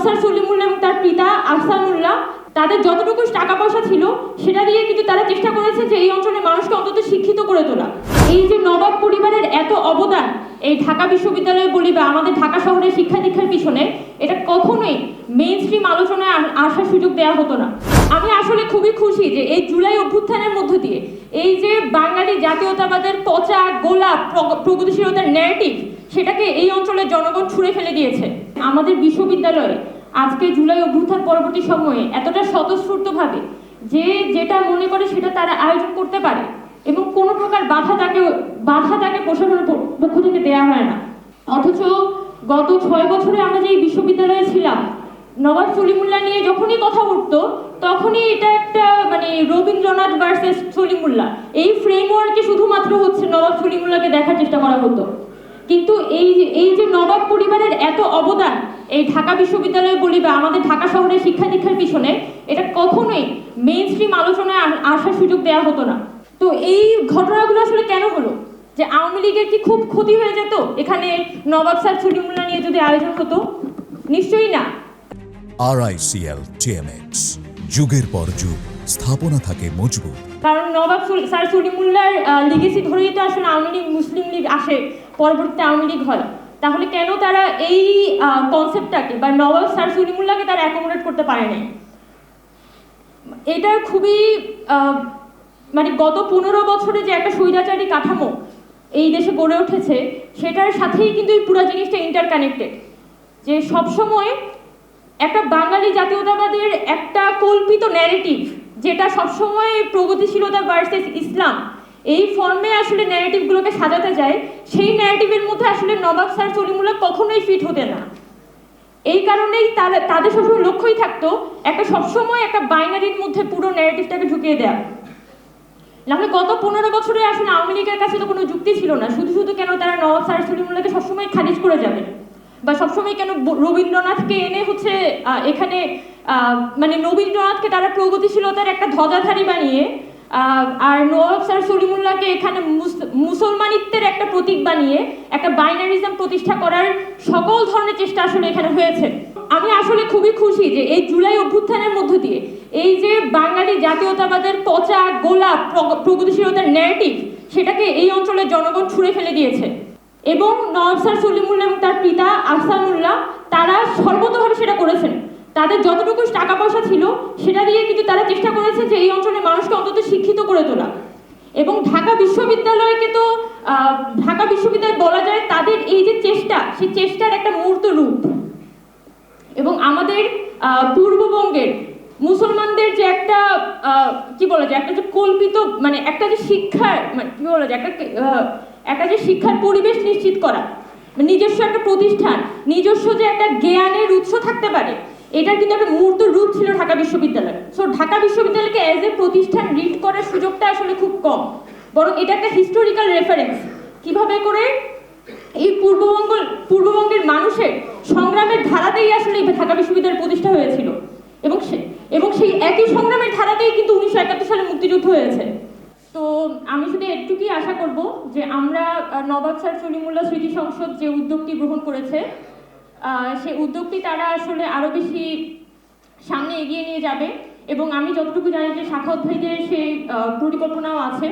Sir Salimullah এবং তার পিতা আহসানুল্লাহ তাদের যতটুকু টাকা পয়সা ছিল সেটা দিয়ে কিন্তু তারা চেষ্টা করেছে যে এই অঞ্চলের মানুষকে অন্তত শিক্ষিত করে তোলা। এই যে নবাব পরিবারের এত অবদান এই ঢাকা বিশ্ববিদ্যালয়ে বলি বা আমাদের ঢাকা শহরের শিক্ষা দীক্ষার পিছনে, এটা কখনোই মেইন স্ট্রিম আলোচনায় আসার সুযোগ দেওয়া হতো না। আমি আসলে খুবই খুশি যে এই জুলাই অভ্যুত্থানের মধ্য দিয়ে এই যে বাঙালি জাতীয়তাবাদের পচা গোলাপ প্রগতিশীলতার ন্যারেটিভ, সেটাকে এই অঞ্চলের জনগণ ছুঁড়ে ফেলে দিয়েছে। আমাদের বিশ্ববিদ্যালয়ে আজকে জুলাই অভ্যুত্থান পরবর্তী সময়ে এতটা স্বতঃস্ফূর্তভাবে যে যেটা মনে করে সেটা তারা আয়োজন করতে পারে এবং কোনো প্রকার বাধা তাকে প্রশাসনের পক্ষ থেকে দেওয়া হয় না। অথচ গত 6 বছরে আমরা যে বিশ্ববিদ্যালয়ে ছিলাম, নবাব সলিমুল্লাহ নিয়ে যখনই কথা উঠতো তখনই এটা একটা রবীন্দ্রনাথ ভার্সেস সলিমুল্লাহ, এই ফ্রেমওয়ার্কে শুধুমাত্র নবাব সলিমুল্লাহকে দেখার চেষ্টা করা হতো। কিন্তু এই যে নবাব পরিবারের এত অবদান এই ঢাকা বিশ্ববিদ্যালয়ে বলি বা আমাদের ঢাকা শহরের শিক্ষা দীক্ষার পিছনে, এটা কখনোই মেইন স্ট্রিম আলোচনায় আসার সুযোগ দেওয়া হতো না। তো এই ঘটনাগুলো আসলে কেন হলো? যে আওয়ামী লীগের কি খুব ক্ষতি হয়ে যেত এখানে নবাব স্যার সলিমুল্লাহ নিয়ে যদি আয়োজন হতো? নিশ্চয়ই না। RICL TMX, যুগের পর যুগ স্থাপনা থাকে মজবুত। কারণ নবাব স্যার সলিমুল্লাহর লিগেসি ধরেই তো আসলে আওয়ামী লীগ মুসলিম লীগ আসে, পরবর্তীতে আওয়ামী লীগ হয়। তাহলে কেন তারা এই কনসেপ্টটাকে বা নবাব স্যার সলিমুল্লাহকে তারা অ্যাকোমোডেট করতে পারে নাই? এটা খুবই গত 15 বছরে যে একটা স্বৈরাচারী কাঠামো এই দেশে গড়ে উঠেছে, সেটার সাথেই কিন্তু এই পুরো জিনিসটা ইন্টারকানেক্টেড। যে সবসময় একটা বাঙালি জাতীয়তাবাদের একটা কল্পিত ন্যারেটিভ, যেটা সবসময় প্রগতিশীলতা ভার্সেস ইসলাম, এই ফর্মে আসলে ন্যারেটিভগুলোকে সাজাতে যায়, সেই ন্যারেটিভের মধ্যে আসলে নবাব স্যার সলিমুল্লাহ কখনোই ফিট হতে না। এই কারণেই তাদের সবসময় লক্ষ্যই থাকতো সবসময় একটা বাইনারির মধ্যে পুরো ন্যারেটিভটাকে ঢুকিয়ে দেওয়া। নাহলে গত 15 বছরে আসলে আওয়ামী লীগের কাছে তো কোনো যুক্তি ছিল না। শুধু কেন তারা নবাব স্যার সলিমুল্লাহকে সবসময় খারিজ করে যাবে, বা সবসময় কেন রবীন্দ্রনাথকে এনে এখানে রবীন্দ্রনাথকে তারা প্রগতিশীলতার একটা ধ্বজাধারী বানিয়ে আর নবাব স্যার সলিমুল্লাহকে এখানে মুসলমানিত্বের একটা প্রতীক বানিয়ে একটা বাইনারিজম প্রতিষ্ঠা করার সকল ধরনের চেষ্টা আসলে এখানে হয়েছে। আমি আসলে খুবই খুশি যে এই জুলাই অভ্যুত্থানের মধ্য দিয়ে এই যে বাঙালি জাতীয়তাবাদের পচা গোলাপ প্রগতিশীলতার ন্যারেটিভ, সেটাকে এই অঞ্চলের জনগণ ছুঁড়ে ফেলে দিয়েছে। এবং নবাব স্যার সলিমুল্লাহ এবং তার পিতা আহসানুল্লাহ তারা সর্বতভাবে সেটা করেছেন। তাদের যতটুকু টাকা পয়সা ছিল সেটা দিয়ে কিন্তু তারা চেষ্টা করেছে যে এই অঞ্চলের মানুষকে অন্তত শিক্ষিত করে তোলা। এবং ঢাকা বিশ্ববিদ্যালয় বলা যায় তাদের এই যে চেষ্টা, সেই চেষ্টার একটা মূর্ত রূপ। এবং আমাদের পূর্ববঙ্গের মুসলমানদের যে একটা একটা যে কল্পিত একটা যে শিক্ষার একটা যে শিক্ষার পরিবেশ নিশ্চিত করা, নিজস্ব একটা প্রতিষ্ঠান, নিজস্ব যে একটা জ্ঞানের উৎস থাকতে পারে, এটার কিন্তু একটা মূর্ত রূপ ছিল ঢাকা বিশ্ববিদ্যালয়। সো ঢাকা বিশ্ববিদ্যালয়কে অ্যাজ এ প্রতিষ্ঠান রিড করার সুযোগটা আসলে খুব কম, বরং এটা একটা হিস্টোরিক্যাল রেফারেন্স কিভাবে করে এই পূর্ববঙ্গের মানুষের সংগ্রামের ধারাতেই আসলে ঢাকা বিশ্ববিদ্যালয় প্রতিষ্ঠা হয়েছিল। এবং সেই একই সংগ্রামের ধারাতেই কিন্তু 1971 সালে মুক্তিযুদ্ধ হয়েছে। তো আমি শুধু একটুকুই আশা করব যে আমরা নবাব স্যার সলিমুল্লাহ স্মৃতি সংসদ যে উদ্যোগটি গ্রহণ করেছে, সেই উদ্যোগটি তারা আসলে আরো বেশি সামনে এগিয়ে নিয়ে যাবে। এবং আমি যতটুকু জানি যে শাখাউত ভাইদের সেই পরিকল্পনাও আছে।